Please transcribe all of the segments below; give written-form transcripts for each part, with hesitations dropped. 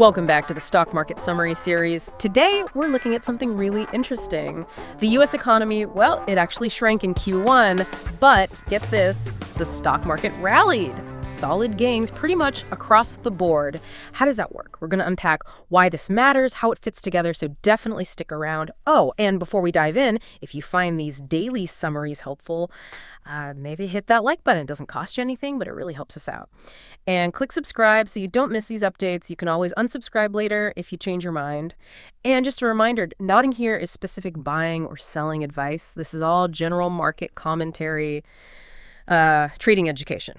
Welcome back to the Stock Market Summary Series. Today, we're looking at something really interesting. The U.S. economy, well, it actually shrank in Q1, but get this, the stock market rallied. Solid gains pretty much across the board. How does that work? We're going to unpack why this matters, how it fits together, so definitely stick around. Oh, and before we dive in, if you find these daily summaries helpful, maybe hit that like button. It doesn't cost you anything, but it really helps us out. And click subscribe so you don't miss these updates. You can always unsubscribe later if you change your mind. And just a reminder, nothing here is specific buying or selling advice. This is all general market commentary, trading education.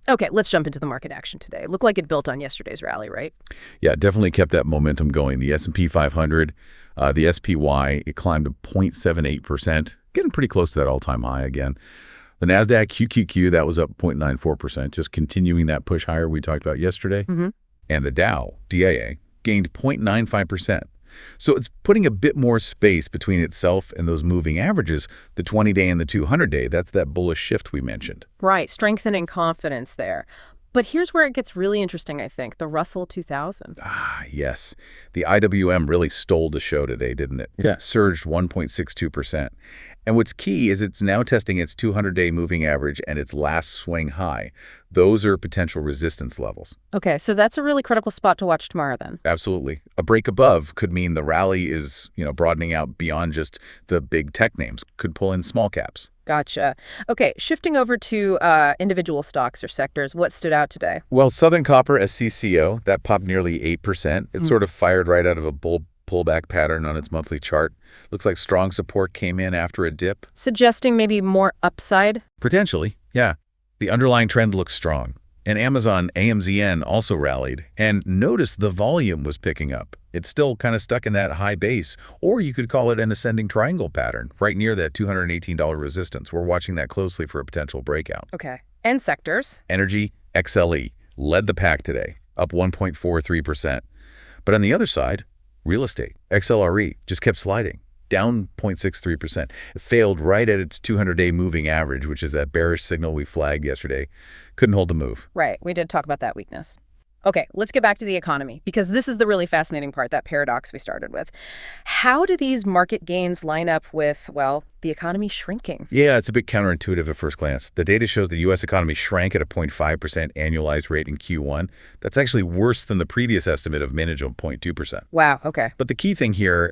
Okay, let's jump into the market action today. Looked like it built on yesterday's rally, right? Yeah, definitely kept that momentum going. The S&P 500, the SPY, it climbed to 0.78%, getting pretty close to that all-time high again. The NASDAQ QQQ, that was up 0.94%, just continuing that push higher we talked about yesterday. And the Dow, DAA, gained 0.95%. So it's putting a bit more space between itself and those moving averages, the 20-day and the 200-day. That's that bullish shift we mentioned. Right, strengthening confidence there. But here's where it gets really interesting, I think, the Russell 2000. Yes. The IWM really stole the show today, didn't it? Yeah. Surged 1.62%. And what's key is it's now testing its 200-day moving average and its last swing high. Those are potential resistance levels. Okay, so that's a really critical spot to watch tomorrow then. Absolutely. A break above could mean the rally is, broadening out beyond just the big tech names. Could pull in small caps. Gotcha. Okay, shifting over to individual stocks or sectors, what stood out today? Well, Southern Copper, SCCO, that popped nearly 8%. It sort of fired right out of a bull pullback pattern on its monthly chart. Looks like strong support came in after a dip. Suggesting maybe more upside? Potentially, yeah. The underlying trend looks strong. And Amazon, AMZN, also rallied. And notice the volume was picking up. It's still kind of stuck in that high base. Or you could call it an ascending triangle pattern, right near that $218 resistance. We're watching that closely for a potential breakout. Okay. And sectors? Energy, XLE, led the pack today, up 1.43%. But on the other side, real estate, XLRE, just kept sliding, down 0.63%. It failed right at its 200-day moving average, which is that bearish signal we flagged yesterday. Couldn't hold the move. Right. We did talk about that weakness. Okay, let's get back to the economy, because this is the really fascinating part, that paradox we started with. How do these market gains line up with, well, the economy shrinking? Yeah, it's a bit counterintuitive at first glance. The data shows the U.S. economy shrank at a 0.5% annualized rate in Q1. That's actually worse than the previous estimate of management 0.2%. Wow, okay. But the key thing here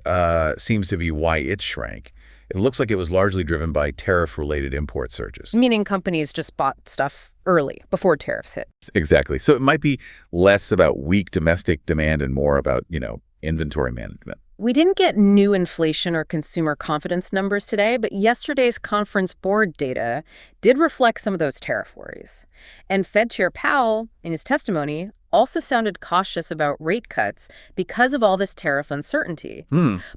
seems to be why it shrank. It looks like it was largely driven by tariff-related import surges. Meaning companies just bought stuff early, before tariffs hit. Exactly. So it might be less about weak domestic demand and more about, inventory management. We didn't get new inflation or consumer confidence numbers today, but yesterday's conference board data did reflect some of those tariff worries. And Fed Chair Powell, in his testimony, also sounded cautious about rate cuts because of all this tariff uncertainty.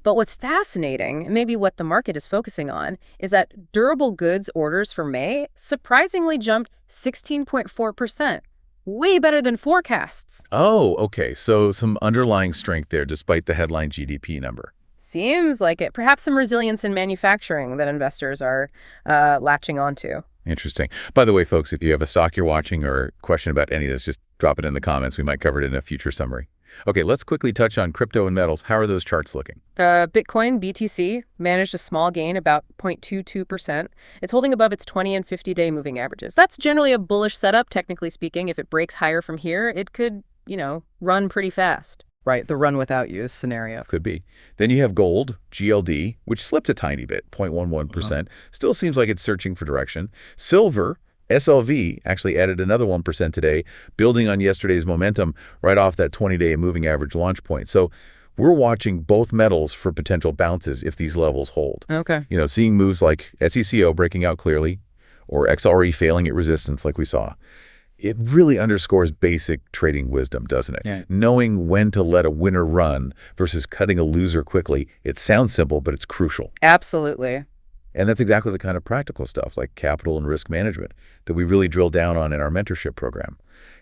But what's fascinating, and maybe what the market is focusing on, is that durable goods orders for May surprisingly jumped 16.4%. Way better than forecasts. Oh, okay. So some underlying strength there despite the headline GDP number. Seems like it. Perhaps some resilience in manufacturing that investors are latching onto. Interesting. By the way, folks, if you have a stock you're watching or question about any of this, just drop it in the comments. We might cover it in a future summary. Okay, let's quickly touch on crypto and metals. How are those charts looking? Bitcoin, BTC, managed a small gain, about 0.22%. It's holding above its 20 and 50-day moving averages. That's generally a bullish setup, technically speaking. If it breaks higher from here, it could, run pretty fast. Right, the run without use scenario. Could be. Then you have gold, GLD, which slipped a tiny bit, 0.11%. Still seems like it's searching for direction. Silver, SLV, actually added another 1% today, building on yesterday's momentum right off that 20-day moving average launch point. So we're watching both metals for potential bounces if these levels hold. Okay. Seeing moves like SECO breaking out clearly or XRE failing at resistance like we saw. It really underscores basic trading wisdom, doesn't it? Yeah. Knowing when to let a winner run versus cutting a loser quickly. It sounds simple, but it's crucial. Absolutely. And that's exactly the kind of practical stuff like capital and risk management that we really drill down on in our mentorship program,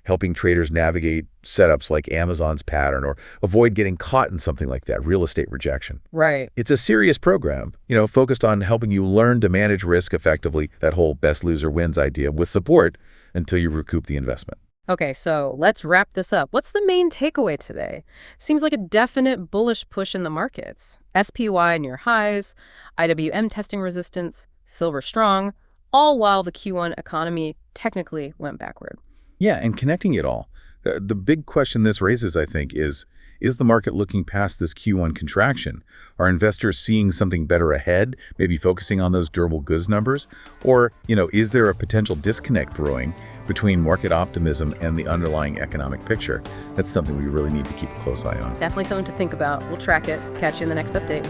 helping traders navigate setups like Amazon's pattern or avoid getting caught in something like that, real estate rejection. Right. It's a serious program, focused on helping you learn to manage risk effectively, that whole best loser wins idea, with support until you recoup the investment. Okay, so let's wrap this up. What's the main takeaway today? Seems like a definite bullish push in the markets. SPY near highs, IWM testing resistance, silver strong, all while the Q1 economy technically went backward. Yeah, and connecting it all. The big question this raises, I think, is the market looking past this Q1 contraction? Are investors seeing something better ahead, maybe focusing on those durable goods numbers? Or, is there a potential disconnect brewing between market optimism and the underlying economic picture? That's something we really need to keep a close eye on. Definitely something to think about. We'll track it. Catch you in the next update.